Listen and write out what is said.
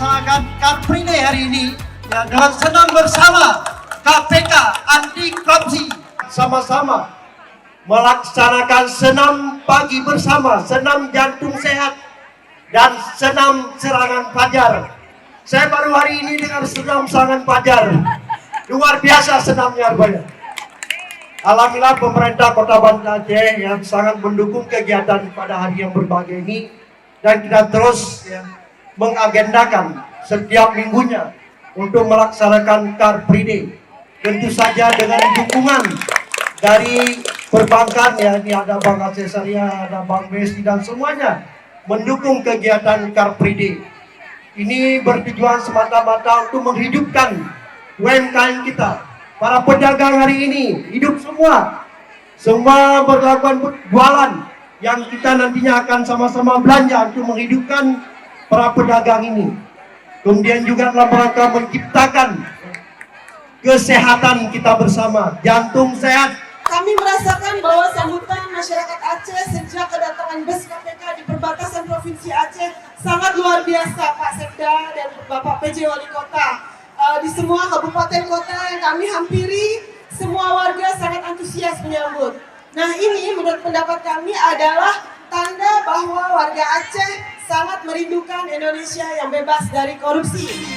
melaksanakan Car Free Day hari ini ya, dengan senam bersama KPK Anti Korupsi. Sama-sama melaksanakan senam pagi bersama, senam jantung sehat, dan senam serangan fajar. Saya baru hari ini dengan senam serangan fajar. Luar biasa senamnya banyak. Alhamdulillah pemerintah Kota Banda Aceh yang sangat mendukung kegiatan pada hari yang berbahagia ini, dan kita terus ya, mengagendakan setiap minggunya untuk melaksanakan Car Free Day. Tentu saja dengan dukungan dari perbankan ya, ini ada Bank Aceh Syariah, ada Bank BSI, dan semuanya mendukung kegiatan Car Free Day. Ini bertujuan semata-mata untuk menghidupkan UMKM kita. Para pedagang hari ini hidup semua berlakukan jualan yang kita nantinya akan sama-sama belanja untuk menghidupkan para pedagang ini. Kemudian juga dalam rangka menciptakan kesehatan kita bersama, jantung sehat. Kami merasakan bahwa sambutan masyarakat Aceh sejak kedatangan bus KPK di perbatasan Provinsi Aceh sangat luar biasa, Pak Sekda dan Bapak PJ Wali Kota. Di semua kabupaten kota yang kami hampiri, semua warga sangat antusias menyambut. Nah, ini menurut pendapat kami adalah tanda bahwa warga Aceh sangat merindukan Indonesia yang bebas dari korupsi.